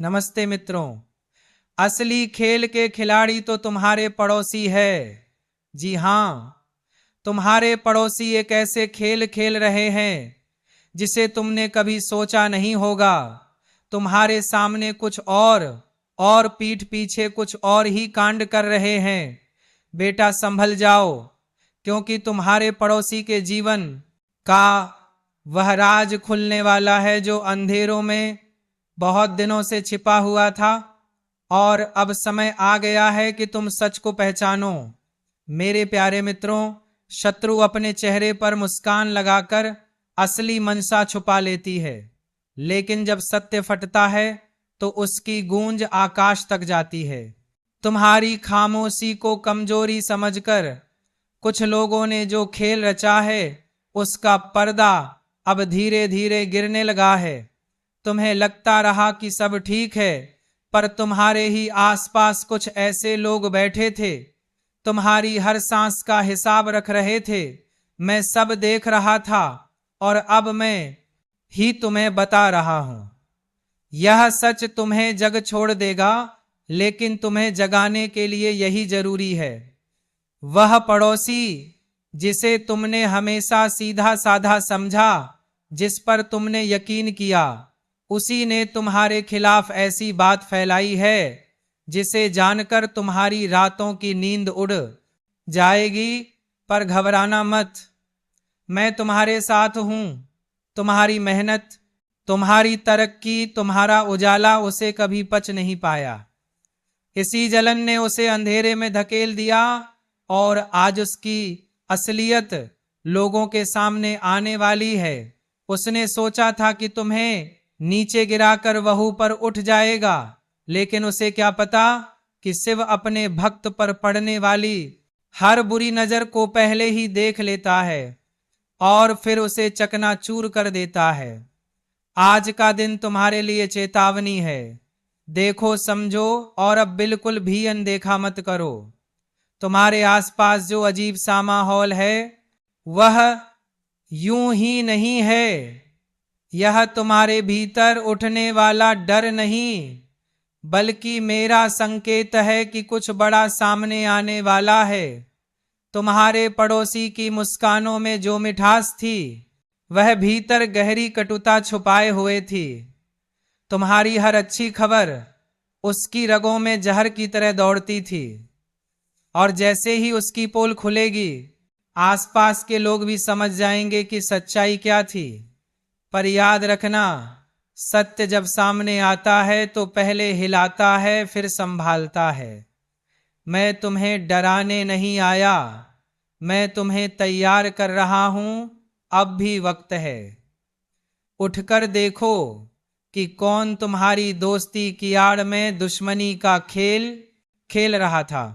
नमस्ते मित्रों। असली खेल के खिलाड़ी तो तुम्हारे पड़ोसी है। जी हाँ, तुम्हारे पड़ोसी एक ऐसे खेल खेल रहे हैं जिसे तुमने कभी सोचा नहीं होगा। तुम्हारे सामने कुछ और पीठ पीछे कुछ और ही कांड कर रहे हैं। बेटा संभल जाओ, क्योंकि तुम्हारे पड़ोसी के जीवन का वह राज खुलने वाला है जो अंधेरों में बहुत दिनों से छिपा हुआ था, और अब समय आ गया है कि तुम सच को पहचानो। मेरे प्यारे मित्रों, शत्रु अपने चेहरे पर मुस्कान लगाकर असली मंशा छुपा लेती है, लेकिन जब सत्य फटता है तो उसकी गूंज आकाश तक जाती है। तुम्हारी खामोशी को कमजोरी समझकर कुछ लोगों ने जो खेल रचा है उसका पर्दा अब धीरे धीरे गिरने लगा है। तुम्हें लगता रहा कि सब ठीक है, पर तुम्हारे ही आसपास कुछ ऐसे लोग बैठे थे, तुम्हारी हर सांस का हिसाब रख रहे थे। मैं सब देख रहा था और अब मैं ही तुम्हें बता रहा हूं। यह सच तुम्हें जग छोड़ देगा, लेकिन तुम्हें जगाने के लिए यही जरूरी है। वह पड़ोसी जिसे तुमने हमेशा सीधा साधा समझा, जिस पर तुमने यकीन किया, उसी ने तुम्हारे खिलाफ ऐसी बात फैलाई है जिसे जानकर तुम्हारी रातों की नींद उड़ जाएगी। पर घबराना मत, मैं तुम्हारे साथ हूं। तुम्हारी मेहनत, तुम्हारी तरक्की, तुम्हारा उजाला उसे कभी पच नहीं पाया। इसी जलन ने उसे अंधेरे में धकेल दिया और आज उसकी असलियत लोगों के सामने आने वाली है। उसने सोचा था कि तुम्हें नीचे गिराकर वह ऊपर उठ जाएगा, लेकिन उसे क्या पता कि शिव अपने भक्त पर पड़ने वाली हर बुरी नजर को पहले ही देख लेता है और फिर उसे चकनाचूर कर देता है। आज का दिन तुम्हारे लिए चेतावनी है। देखो, समझो और अब बिल्कुल भी अनदेखा मत करो। तुम्हारे आसपास जो अजीब सा माहौल है वह यूं ही नहीं है। यह तुम्हारे भीतर उठने वाला डर नहीं, बल्कि मेरा संकेत है कि कुछ बड़ा सामने आने वाला है। तुम्हारे पड़ोसी की मुस्कानों में जो मिठास थी वह भीतर गहरी कटुता छुपाए हुए थी। तुम्हारी हर अच्छी खबर उसकी रगों में जहर की तरह दौड़ती थी, और जैसे ही उसकी पोल खुलेगी आसपास के लोग भी समझ जाएंगे कि सच्चाई क्या थी। पर याद रखना, सत्य जब सामने आता है तो पहले हिलाता है फिर संभालता है। मैं तुम्हें डराने नहीं आया, मैं तुम्हें तैयार कर रहा हूं। अब भी वक्त है। उठकर देखो कि कौन तुम्हारी दोस्ती की आड़ में दुश्मनी का खेल खेल रहा था।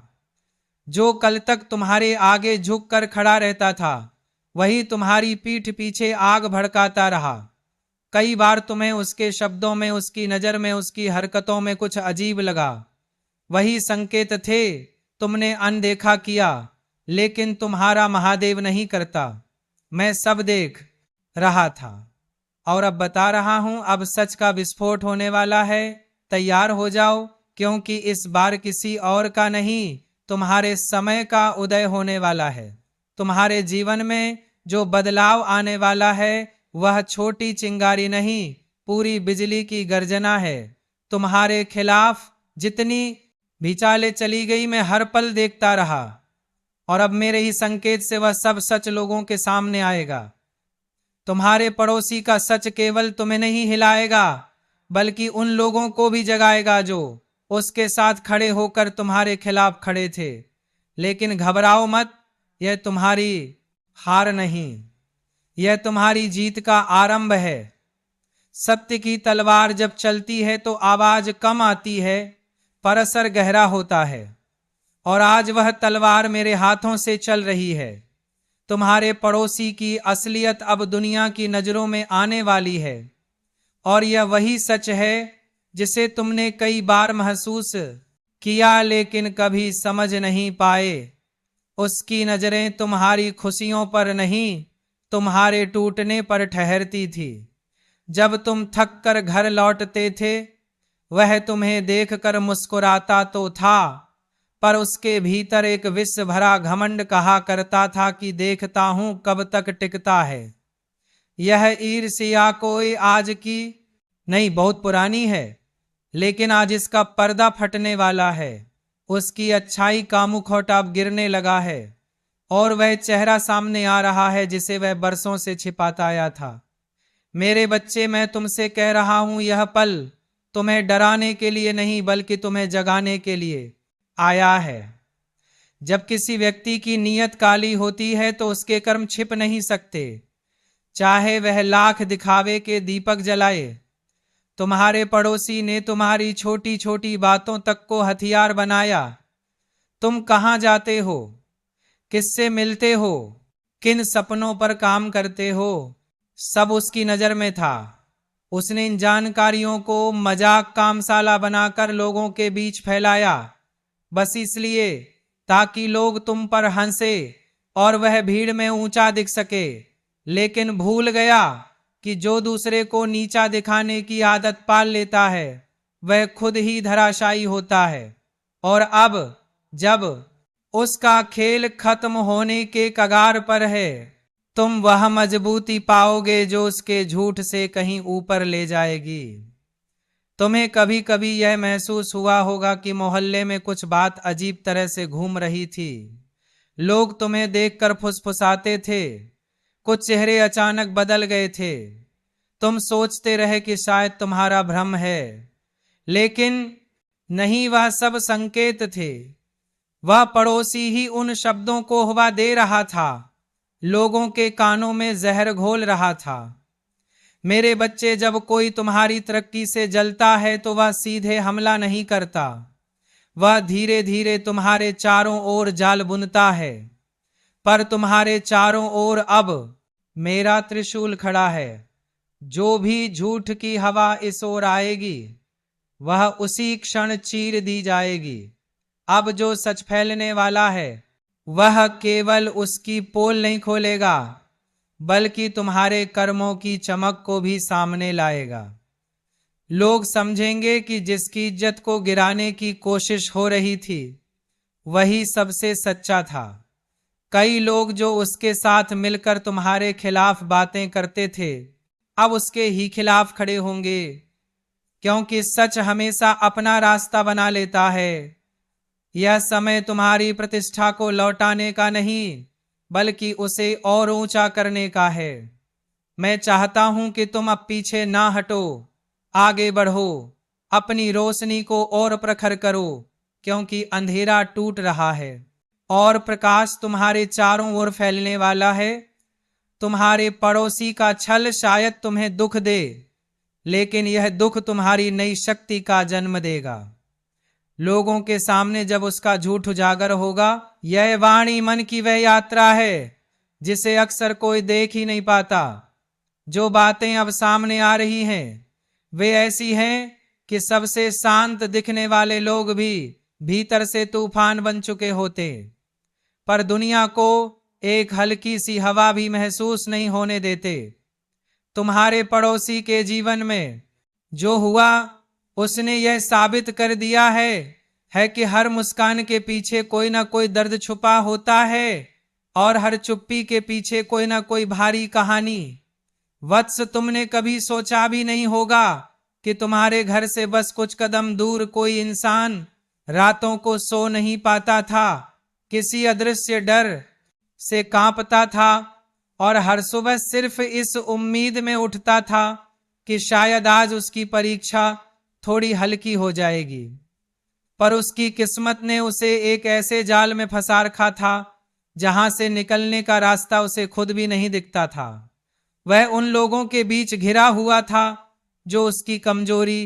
जो कल तक तुम्हारे आगे झुक कर खड़ा रहता था वही तुम्हारी पीठ पीछे आग भड़काता रहा। कई बार तुम्हें उसके शब्दों में, उसकी नजर में, उसकी हरकतों में कुछ अजीब लगा। वही संकेत थे, तुमने अनदेखा किया, लेकिन तुम्हारा महादेव नहीं करता। मैं सब देख रहा था और अब बता रहा हूं। अब सच का विस्फोट होने वाला है। तैयार हो जाओ, क्योंकि इस बार किसी और का नहीं, तुम्हारे समय का उदय होने वाला है। तुम्हारे जीवन में जो बदलाव आने वाला है वह छोटी चिंगारी नहीं, पूरी बिजली की गर्जना है। तुम्हारे खिलाफ जितनी भी चालें चली गई मैं हर पल देखता रहा, और अब मेरे ही संकेत से वह सब सच लोगों के सामने आएगा। तुम्हारे पड़ोसी का सच केवल तुम्हें नहीं हिलाएगा, बल्कि उन लोगों को भी जगाएगा जो उसके साथ खड़े होकर तुम्हारे खिलाफ खड़े थे। लेकिन घबराओ मत, यह तुम्हारी हार नहीं, यह तुम्हारी जीत का आरंभ है। सत्य की तलवार जब चलती है तो आवाज कम आती है, पर असर गहरा होता है। और आज वह तलवार मेरे हाथों से चल रही है। तुम्हारे पड़ोसी की असलियत अब दुनिया की नजरों में आने वाली है, और यह वही सच है जिसे तुमने कई बार महसूस किया लेकिन कभी समझ नहीं पाए। उसकी नजरें तुम्हारी खुशियों पर नहीं, तुम्हारे टूटने पर ठहरती थी। जब तुम थक कर घर लौटते थे वह तुम्हें देखकर मुस्कुराता तो था, पर उसके भीतर एक विष भरा घमंड कहा करता था कि देखता हूं कब तक टिकता है। यह ईर्ष्या कोई आज की नहीं, बहुत पुरानी है, लेकिन आज इसका पर्दा फटने वाला है। उसकी अच्छाई का मुखौटा अब गिरने लगा है और वह चेहरा सामने आ रहा है जिसे वह बरसों से छिपाता आया था। मेरे बच्चे, मैं तुमसे कह रहा हूं, यह पल तुम्हें डराने के लिए नहीं बल्कि तुम्हें जगाने के लिए आया है। जब किसी व्यक्ति की नीयत काली होती है तो उसके कर्म छिप नहीं सकते, चाहे वह लाख दिखावे के दीपक जलाए। तुम्हारे पड़ोसी ने तुम्हारी छोटी छोटी बातों तक को हथियार बनाया। तुम कहां जाते हो, किससे मिलते हो, किन सपनों पर काम करते हो, सब उसकी नजर में था। उसने इन जानकारियों को मजाक कामसाला बनाकर लोगों के बीच फैलाया, बस इसलिए ताकि लोग तुम पर हंसे और वह भीड़ में ऊंचा दिख सके। लेकिन भूल गया कि जो दूसरे को नीचा दिखाने की आदत पाल लेता है वह खुद ही धराशायी होता है। और अब जब उसका खेल खत्म होने के कगार पर है, तुम वह मजबूती पाओगे जो उसके झूठ से कहीं ऊपर ले जाएगी। तुम्हें कभी कभी यह महसूस हुआ होगा कि मोहल्ले में कुछ बात अजीब तरह से घूम रही थी। लोग तुम्हें देखकर फुसफुसाते थे, कुछ चेहरे अचानक बदल गए थे। तुम सोचते रहे कि शायद तुम्हारा भ्रम है, लेकिन नहीं, वह सब संकेत थे। वह पड़ोसी ही उन शब्दों को हवा दे रहा था, लोगों के कानों में जहर घोल रहा था। मेरे बच्चे, जब कोई तुम्हारी तरक्की से जलता है तो वह सीधे हमला नहीं करता, वह धीरे धीरे तुम्हारे चारों ओर जाल बुनता है। पर तुम्हारे चारों ओर अब मेरा त्रिशूल खड़ा है। जो भी झूठ की हवा इस ओर आएगी वह उसी क्षण चीर दी जाएगी। अब जो सच फैलने वाला है वह केवल उसकी पोल नहीं खोलेगा बल्कि तुम्हारे कर्मों की चमक को भी सामने लाएगा। लोग समझेंगे कि जिसकी इज्जत को गिराने की कोशिश हो रही थी वही सबसे सच्चा था। कई लोग जो उसके साथ मिलकर तुम्हारे खिलाफ बातें करते थे अब उसके ही खिलाफ खड़े होंगे, क्योंकि सच हमेशा अपना रास्ता बना लेता है। यह समय तुम्हारी प्रतिष्ठा को लौटाने का नहीं बल्कि उसे और ऊंचा करने का है। मैं चाहता हूं कि तुम अब पीछे ना हटो, आगे बढ़ो, अपनी रोशनी को और प्रखर करो, क्योंकि अंधेरा टूट रहा है और प्रकाश तुम्हारे चारों ओर फैलने वाला है। तुम्हारे पड़ोसी का छल शायद तुम्हें दुख दे, लेकिन यह दुख तुम्हारी नई शक्ति का जन्म देगा। लोगों के सामने जब उसका झूठ उजागर होगा, यह वाणी मन की वह यात्रा है जिसे अक्सर कोई देख ही नहीं पाता। जो बातें अब सामने आ रही हैं वे ऐसी हैं कि सबसे शांत दिखने वाले लोग भी भीतर से तूफान बन चुके होते, पर दुनिया को एक हल्की सी हवा भी महसूस नहीं होने देते। तुम्हारे पड़ोसी के जीवन में जो हुआ उसने यह साबित कर दिया है कि हर मुस्कान के पीछे कोई ना कोई दर्द छुपा होता है और हर चुप्पी के पीछे कोई ना कोई भारी कहानी। वत्स, तुमने कभी सोचा भी नहीं होगा कि तुम्हारे घर से बस कुछ कदम दूर कोई इंसान रातों को सो नहीं पाता था, किसी अदृश्य डर से कांपता था और हर सुबह सिर्फ इस उम्मीद में उठता था कि शायद आज उसकी परीक्षा थोड़ी हल्की हो जाएगी। पर उसकी किस्मत ने उसे एक ऐसे जाल में फंसा रखा था जहां से निकलने का रास्ता उसे खुद भी नहीं दिखता था। वह उन लोगों के बीच घिरा हुआ था जो उसकी कमजोरी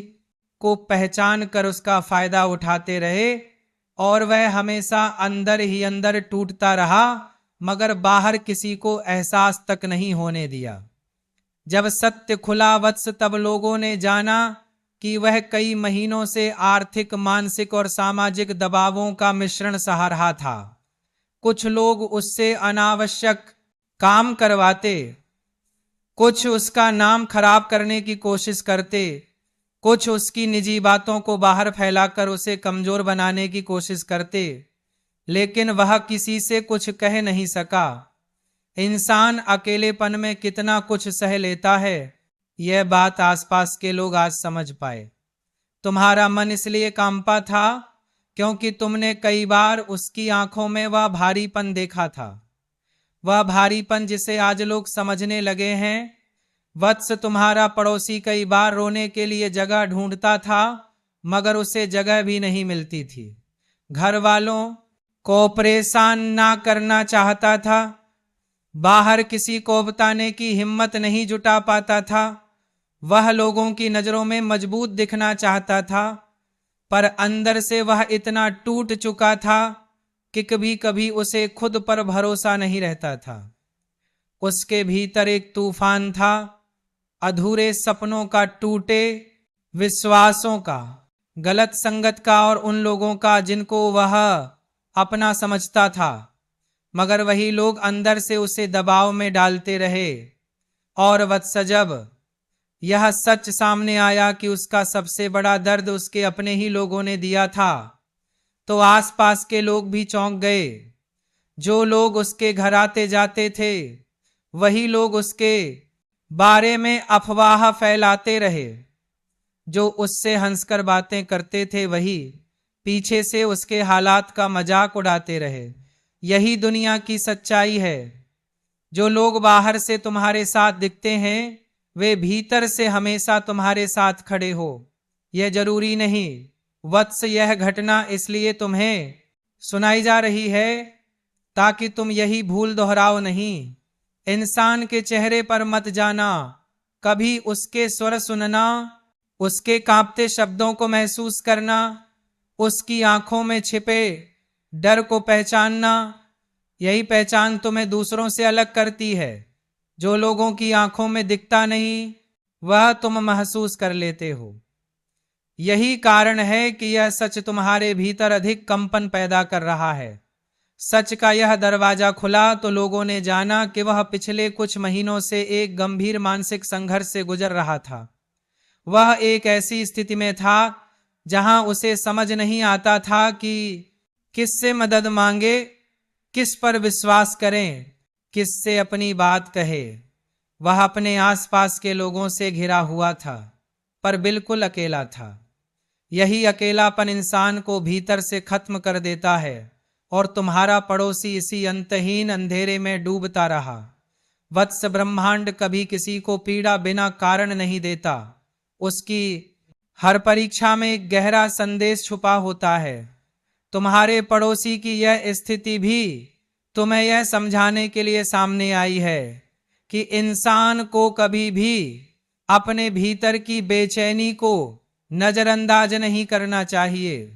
को पहचान कर उसका फायदा उठाते रहे, और वह हमेशा अंदर ही अंदर टूटता रहा मगर बाहर किसी को एहसास तक नहीं होने दिया। जब सत्य खुला वत्स, तब लोगों ने जाना कि वह कई महीनों से आर्थिक, मानसिक और सामाजिक दबावों का मिश्रण सहा रहा था। कुछ लोग उससे अनावश्यक काम करवाते, कुछ उसका नाम खराब करने की कोशिश करते, कुछ उसकी निजी बातों को बाहर फैलाकर उसे कमजोर बनाने की कोशिश करते, लेकिन वह किसी से कुछ कह नहीं सका। इंसान अकेलेपन में कितना कुछ सह लेता है, यह बात आसपास के लोग आज समझ पाए। तुम्हारा मन इसलिए कांपा था क्योंकि तुमने कई बार उसकी आंखों में वह भारीपन देखा था, वह भारीपन जिसे आज लोग समझने लगे हैं। वत्स, तुम्हारा पड़ोसी कई बार रोने के लिए जगह ढूंढता था, मगर उसे जगह भी नहीं मिलती थी। घर वालों को परेशान ना करना चाहता था, बाहर किसी को बताने की हिम्मत नहीं जुटा पाता था। वह लोगों की नजरों में मजबूत दिखना चाहता था, पर अंदर से वह इतना टूट चुका था कि कभी कभी उसे खुद पर भरोसा नहीं रहता था। उसके भीतर एक तूफान था, अधूरे सपनों का, टूटे विश्वासों का, गलत संगत का और उन लोगों का जिनको वह अपना समझता था, मगर वही लोग अंदर से उसे दबाव में डालते रहे। और वत्स, जब यह सच सामने आया कि उसका सबसे बड़ा दर्द उसके अपने ही लोगों ने दिया था, तो आसपास के लोग भी चौंक गए। जो लोग उसके घर आते जाते थे, वही लोग उसके बारे में अफवाह फैलाते रहे। जो उससे हंसकर बातें करते थे, वही पीछे से उसके हालात का मजाक उड़ाते रहे। यही दुनिया की सच्चाई है। जो लोग बाहर से तुम्हारे साथ दिखते हैं, वे भीतर से हमेशा तुम्हारे साथ खड़े हो, यह जरूरी नहीं। वत्स, यह घटना इसलिए तुम्हें सुनाई जा रही है ताकि तुम यही भूल दोहराओ नहीं। इंसान के चेहरे पर मत जाना, कभी उसके स्वर सुनना, उसके कांपते शब्दों को महसूस करना, उसकी आंखों में छिपे डर को पहचानना। यही पहचान तुम्हें दूसरों से अलग करती है। जो लोगों की आंखों में दिखता नहीं, वह तुम महसूस कर लेते हो। यही कारण है कि यह सच तुम्हारे भीतर अधिक कंपन पैदा कर रहा है। सच का यह दरवाजा खुला तो लोगों ने जाना कि वह पिछले कुछ महीनों से एक गंभीर मानसिक संघर्ष से गुजर रहा था। वह एक ऐसी स्थिति में था जहां उसे समझ नहीं आता था कि किससे मदद मांगे, किस पर विश्वास करें, किससे अपनी बात कहे। वह अपने आसपास के लोगों से घिरा हुआ था, पर बिल्कुल अकेला था। यही अकेलापन इंसान को भीतर से खत्म कर देता है, और तुम्हारा पड़ोसी इसी अंतहीन अंधेरे में डूबता रहा। वत्स, ब्रह्मांड कभी किसी को पीड़ा बिना कारण नहीं देता। उसकी हर परीक्षा में एक गहरा संदेश छुपा होता है। तुम्हारे पड़ोसी की यह स्थिति भी तुम्हें यह समझाने के लिए सामने आई है कि इंसान को कभी भी अपने भीतर की बेचैनी को नजरअंदाज नहीं करना चाहिए।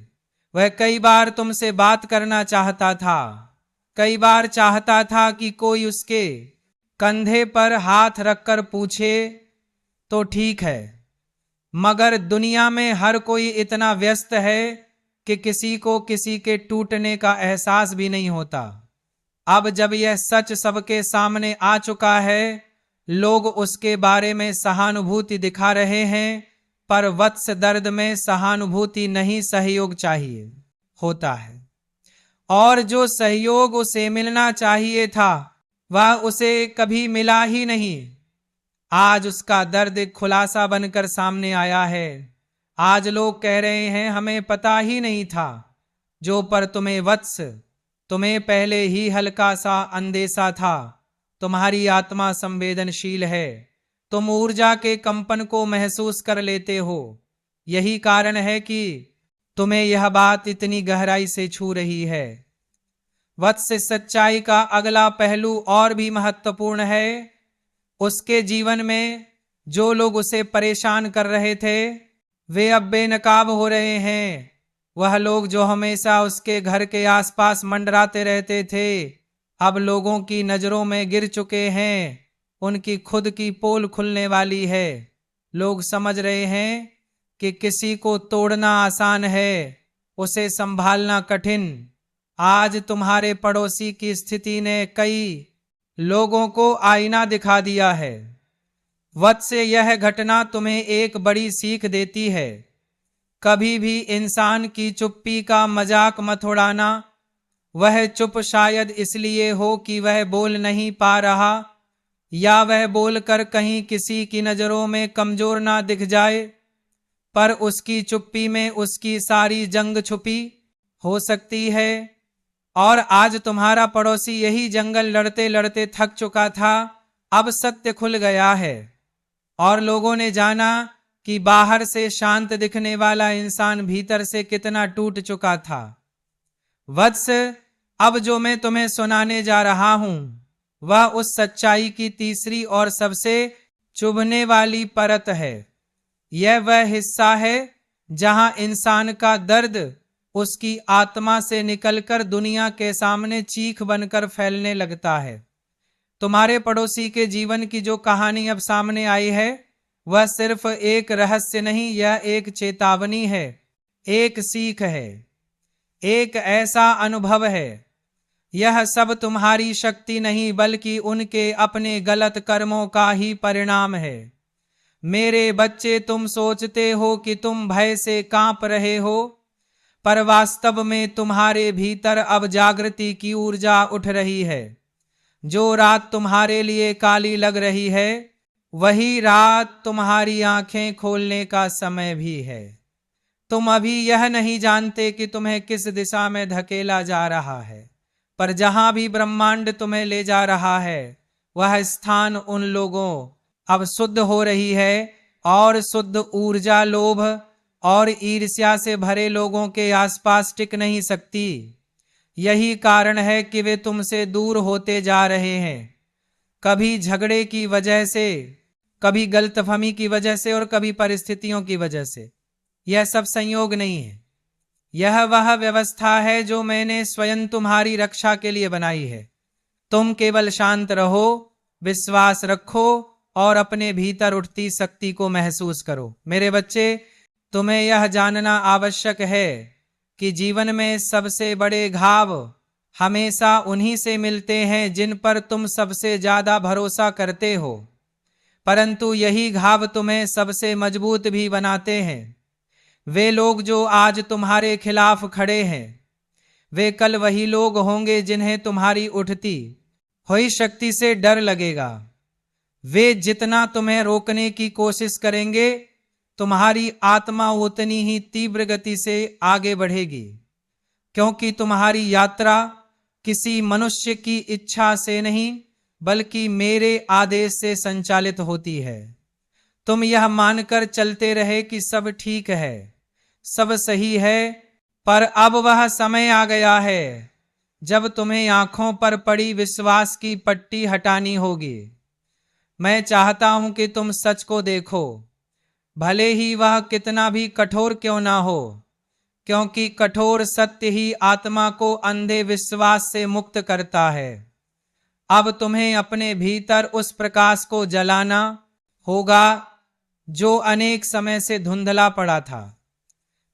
वह कई बार तुमसे बात करना चाहता था, कई बार चाहता था कि कोई उसके कंधे पर हाथ रखकर पूछे तो ठीक है, मगर दुनिया में हर कोई इतना व्यस्त है कि किसी को किसी के टूटने का एहसास भी नहीं होता। अब जब यह सच सबके सामने आ चुका है, लोग उसके बारे में सहानुभूति दिखा रहे हैं, पर वत्स, दर्द में सहानुभूति नहीं, सहयोग चाहिए होता है। और जो सहयोग उसे मिलना चाहिए था, वह उसे कभी मिला ही नहीं। आज उसका दर्द एक खुलासा बनकर सामने आया है। आज लोग कह रहे हैं, हमें पता ही नहीं था। जो पर तुम्हें वत्स, तुम्हें पहले ही हल्का सा अंदेशा था। तुम्हारी आत्मा संवेदनशील है, तुम ऊर्जा के कंपन को महसूस कर लेते हो। यही कारण है कि तुम्हें यह बात इतनी गहराई से छू रही है। वत्स, सच्चाई का अगला पहलू और भी महत्वपूर्ण है। उसके जीवन में जो लोग उसे परेशान कर रहे थे, वे अब बेनकाब हो रहे हैं। वह लोग जो हमेशा उसके घर के आसपास मंडराते रहते थे, अब लोगों की नजरों में गिर चुके हैं। उनकी खुद की पोल खुलने वाली है। लोग समझ रहे हैं कि किसी को तोड़ना आसान है, उसे संभालना कठिन। आज तुम्हारे पड़ोसी की स्थिति ने कई लोगों को आईना दिखा दिया है। वत्स, यह घटना तुम्हें एक बड़ी सीख देती है। कभी भी इंसान की चुप्पी का मजाक मत उड़ाना। वह चुप शायद इसलिए हो कि वह बोल नहीं पा रहा, या वह बोलकर कहीं किसी की नजरों में कमजोर ना दिख जाए, पर उसकी चुप्पी में उसकी सारी जंग छुपी हो सकती है। और आज तुम्हारा पड़ोसी यही जंगल लड़ते लड़ते थक चुका था। अब सत्य खुल गया है और लोगों ने जाना कि बाहर से शांत दिखने वाला इंसान भीतर से कितना टूट चुका था। वत्स, अब जो मैं तुम्हें सुनाने जा रहा हूं वह उस सच्चाई की तीसरी और सबसे चुभने वाली परत है। यह वह हिस्सा है जहां इंसान का दर्द उसकी आत्मा से निकलकर दुनिया के सामने चीख बनकर फैलने लगता है। तुम्हारे पड़ोसी के जीवन की जो कहानी अब सामने आई है वह सिर्फ एक रहस्य नहीं, यह एक चेतावनी है, एक सीख है, एक ऐसा अनुभव है। यह सब तुम्हारी शक्ति नहीं बल्कि उनके अपने गलत कर्मों का ही परिणाम है। मेरे बच्चे, तुम सोचते हो कि तुम भय से कांप रहे हो, पर वास्तव में तुम्हारे भीतर अब जागृति की ऊर्जा उठ रही है। जो रात तुम्हारे लिए काली लग रही है वही रात तुम्हारी आंखें खोलने का समय भी है। तुम अभी यह नहीं जानते कि तुम्हें किस दिशा में धकेला जा रहा है, पर जहां भी ब्रह्मांड तुम्हें ले जा रहा है वह स्थान उन लोगों अब शुद्ध हो रही है, और शुद्ध ऊर्जा लोभ और ईर्ष्या से भरे लोगों के आसपास टिक नहीं सकती। यही कारण है कि वे तुमसे दूर होते जा रहे हैं, कभी झगड़े की वजह से, कभी गलतफहमी की वजह से और कभी परिस्थितियों की वजह से। यह सब संयोग नहीं है, यह वह व्यवस्था है जो मैंने स्वयं तुम्हारी रक्षा के लिए बनाई है। तुम केवल शांत रहो, विश्वास रखो और अपने भीतर उठती शक्ति को महसूस करो। मेरे बच्चे, तुम्हें यह जानना आवश्यक है कि जीवन में सबसे बड़े घाव हमेशा उन्हीं से मिलते हैं जिन पर तुम सबसे ज्यादा भरोसा करते हो, परंतु यही घाव तुम्हें सबसे मजबूत भी बनाते हैं। वे लोग जो आज तुम्हारे खिलाफ खड़े हैं वे कल वही लोग होंगे जिन्हें तुम्हारी उठती हुई शक्ति से डर लगेगा। वे जितना तुम्हें रोकने की कोशिश करेंगे तुम्हारी आत्मा उतनी ही तीव्र गति से आगे बढ़ेगी, क्योंकि तुम्हारी यात्रा किसी मनुष्य की इच्छा से नहीं बल्कि मेरे आदेश से संचालित होती है। तुम यह मानकर चलते रहे कि सब ठीक है, सब सही है, पर अब वह समय आ गया है जब तुम्हें आंखों पर पड़ी विश्वास की पट्टी हटानी होगी। मैं चाहता हूं कि तुम सच को देखो, भले ही वह कितना भी कठोर क्यों ना हो, क्योंकि कठोर सत्य ही आत्मा को अंधे विश्वास से मुक्त करता है। अब तुम्हें अपने भीतर उस प्रकाश को जलाना होगा जो अनेक समय से धुंधला पड़ा था।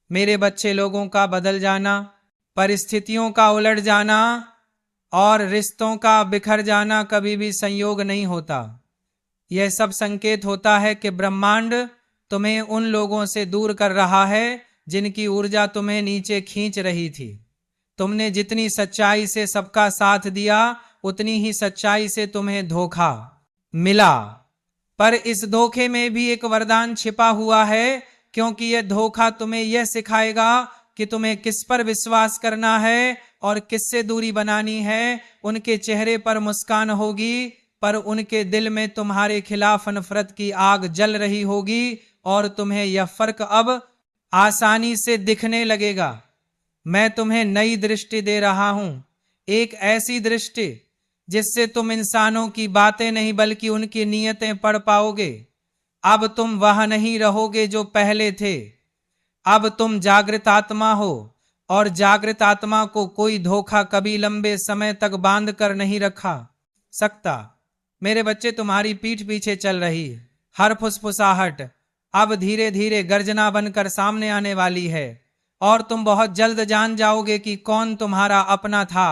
मेरे बच्चे, लोगों का बदल जाना, परिस्थितियों का उलट जाना और रिश्तों का बिखर जाना कभी भी संयोग नहीं होता। यह सब संकेत होता है कि ब्रह्मांड तुम्हें उन लोगों से दूर कर रहा है जिनकी ऊर्जा तुम्हें नीचे खींच रही थी। तुमने जितनी सच्चाई से सबका साथ दिया उतनी ही सच्चाई से तुम्हें धोखा मिला, पर इस धोखे में भी एक वरदान छिपा हुआ है, क्योंकि यह धोखा तुम्हें यह सिखाएगा कि तुम्हें किस पर विश्वास करना है और किससे दूरी बनानी है। उनके चेहरे पर मुस्कान होगी पर उनके दिल में तुम्हारे खिलाफ नफरत की आग जल रही होगी, और तुम्हें यह फर्क अब आसानी से दिखने लगेगा। मैं तुम्हें नई दृष्टि दे रहा हूं, एक ऐसी दृष्टि जिससे तुम इंसानों की बातें नहीं बल्कि उनकी नीयतें पढ़ पाओगे। अब तुम वह नहीं रहोगे जो पहले थे। अब तुम जागृत आत्मा हो, और जागृत आत्मा को कोई धोखा कभी लंबे समय तक बांध कर नहीं रखा सकता। मेरे बच्चे, तुम्हारी पीठ पीछे चल रही हर फुसफुसाहट अब धीरे धीरे गर्जना बनकर सामने आने वाली है, और तुम बहुत जल्द जान जाओगे कि कौन तुम्हारा अपना था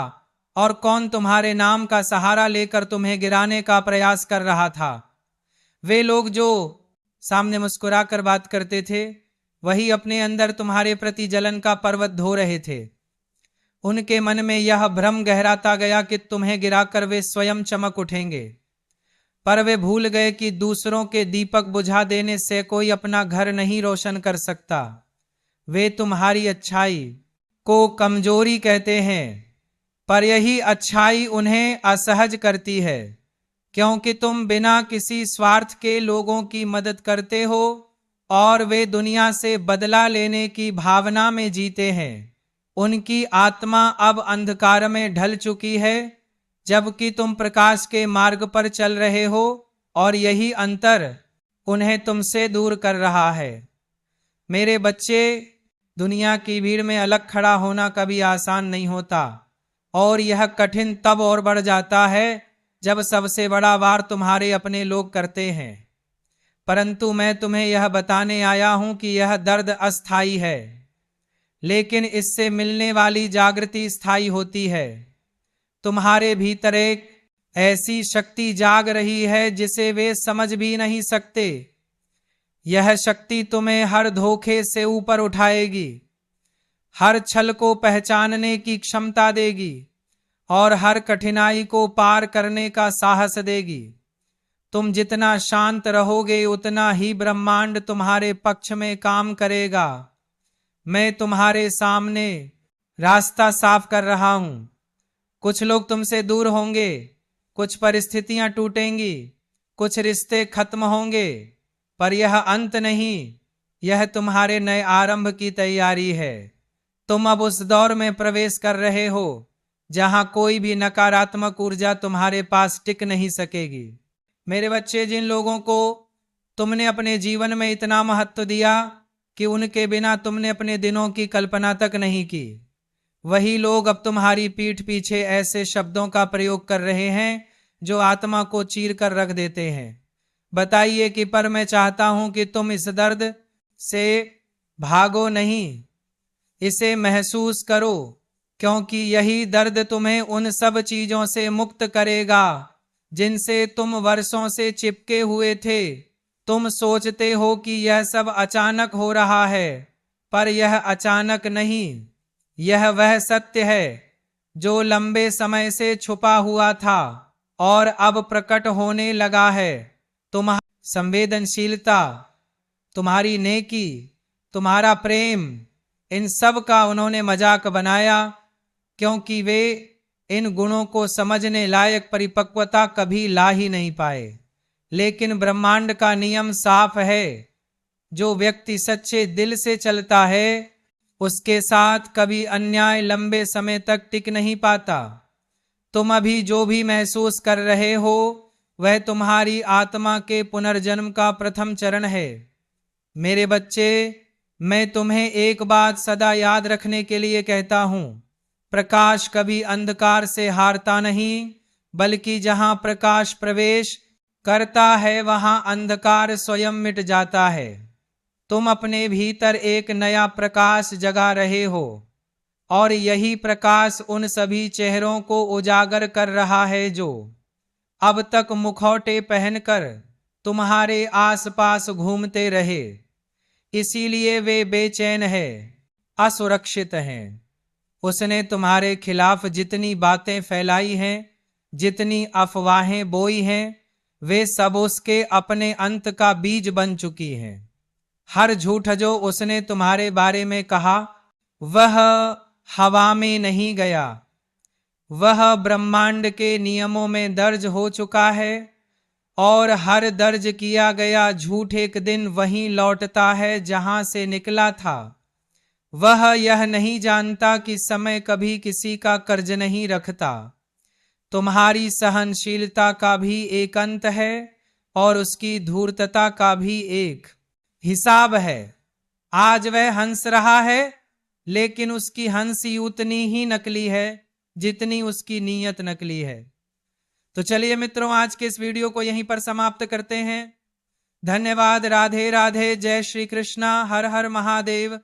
और कौन तुम्हारे नाम का सहारा लेकर तुम्हें गिराने का प्रयास कर रहा था। वे लोग जो सामने मुस्कुरा कर बात करते थे, वही अपने अंदर तुम्हारे प्रति जलन का पर्वत धो रहे थे। उनके मन में यह भ्रम गहराता गया कि तुम्हें गिराकर वे स्वयं चमक उठेंगे, पर वे भूल गए कि दूसरों के दीपक बुझा देने से कोई अपना घर नहीं रोशन कर सकता। वे तुम्हारी अच्छाई को कमजोरी कहते हैं, पर यही अच्छाई उन्हें असहज करती है, क्योंकि तुम बिना किसी स्वार्थ के लोगों की मदद करते हो और वे दुनिया से बदला लेने की भावना में जीते हैं। उनकी आत्मा अब अंधकार में ढल चुकी है, जबकि तुम प्रकाश के मार्ग पर चल रहे हो, और यही अंतर उन्हें तुमसे दूर कर रहा है। मेरे बच्चे, दुनिया की भीड़ में अलग खड़ा होना कभी आसान नहीं होता, और यह कठिन तब और बढ़ जाता है जब सबसे बड़ा वार तुम्हारे अपने लोग करते हैं। परंतु मैं तुम्हें यह बताने आया हूं कि यह दर्द अस्थाई है, लेकिन इससे मिलने वाली जागृति स्थायी होती है। तुम्हारे भीतर एक ऐसी शक्ति जाग रही है जिसे वे समझ भी नहीं सकते। यह शक्ति तुम्हें हर धोखे से ऊपर उठाएगी, हर छल को पहचानने की क्षमता देगी और हर कठिनाई को पार करने का साहस देगी। तुम जितना शांत रहोगे उतना ही ब्रह्मांड तुम्हारे पक्ष में काम करेगा। मैं तुम्हारे सामने रास्ता साफ कर रहा हूं। कुछ लोग तुमसे दूर होंगे, कुछ परिस्थितियां टूटेंगी, कुछ रिश्ते खत्म होंगे, पर यह अंत नहीं, यह तुम्हारे नए आरंभ की तैयारी है। तुम अब उस दौर में प्रवेश कर रहे हो जहां कोई भी नकारात्मक ऊर्जा तुम्हारे पास टिक नहीं सकेगी। मेरे बच्चे, जिन लोगों को तुमने अपने जीवन में इतना महत्व दिया कि उनके बिना तुमने अपने दिनों की कल्पना तक नहीं की, वही लोग अब तुम्हारी पीठ पीछे ऐसे शब्दों का प्रयोग कर रहे हैं जो आत्मा को चीर कर रख देते हैं। बताइए कि पर मैं चाहता हूं कि तुम इस दर्द से भागो नहीं, इसे महसूस करो, क्योंकि यही दर्द तुम्हें उन सब चीजों से मुक्त करेगा जिनसे तुम वर्षों से चिपके हुए थे। तुम सोचते हो कि यह सब अचानक हो रहा है, पर यह अचानक नहीं, यह वह सत्य है जो लंबे समय से छुपा हुआ था और अब प्रकट होने लगा है। तुम्हारी संवेदनशीलता, तुम्हारी नेकी, तुम्हारा प्रेम, इन सब का उन्होंने मजाक बनाया, क्योंकि वे इन गुणों को समझने लायक परिपक्वता कभी ला ही नहीं पाए। लेकिन ब्रह्मांड का नियम साफ है, जो व्यक्ति सच्चे दिल से चलता है उसके साथ कभी अन्याय लंबे समय तक टिक नहीं पाता। तुम अभी जो भी महसूस कर रहे हो वह तुम्हारी आत्मा के पुनर्जन्म का प्रथम चरण है। मेरे बच्चे, मैं तुम्हें एक बात सदा याद रखने के लिए कहता हूं, प्रकाश कभी अंधकार से हारता नहीं, बल्कि जहां प्रकाश प्रवेश करता है वहां अंधकार स्वयं मिट जाता है। तुम अपने भीतर एक नया प्रकाश जगा रहे हो, और यही प्रकाश उन सभी चेहरों को उजागर कर रहा है जो अब तक मुखौटे पहनकर तुम्हारे आसपास घूमते रहे। इसीलिए वे बेचैन हैं, असुरक्षित हैं। उसने तुम्हारे खिलाफ जितनी बातें फैलाई हैं, जितनी अफवाहें बोई हैं, वे सब उसके अपने अंत का बीज बन चुकी हैं। हर झूठ जो उसने तुम्हारे बारे में कहा वह हवा में नहीं गया, वह ब्रह्मांड के नियमों में दर्ज हो चुका है, और हर दर्ज किया गया झूठ एक दिन वहीं लौटता है जहां से निकला था। वह यह नहीं जानता कि समय कभी किसी का कर्ज नहीं रखता। तुम्हारी सहनशीलता का भी एक अंत है और उसकी धूर्तता का भी एक हिसाब है। आज वह हंस रहा है, लेकिन उसकी हंसी उतनी ही नकली है जितनी उसकी नीयत नकली है। तो चलिए मित्रों, आज के इस वीडियो को यहीं पर समाप्त करते हैं। धन्यवाद। राधे राधे। जय श्री कृष्णा। हर हर महादेव।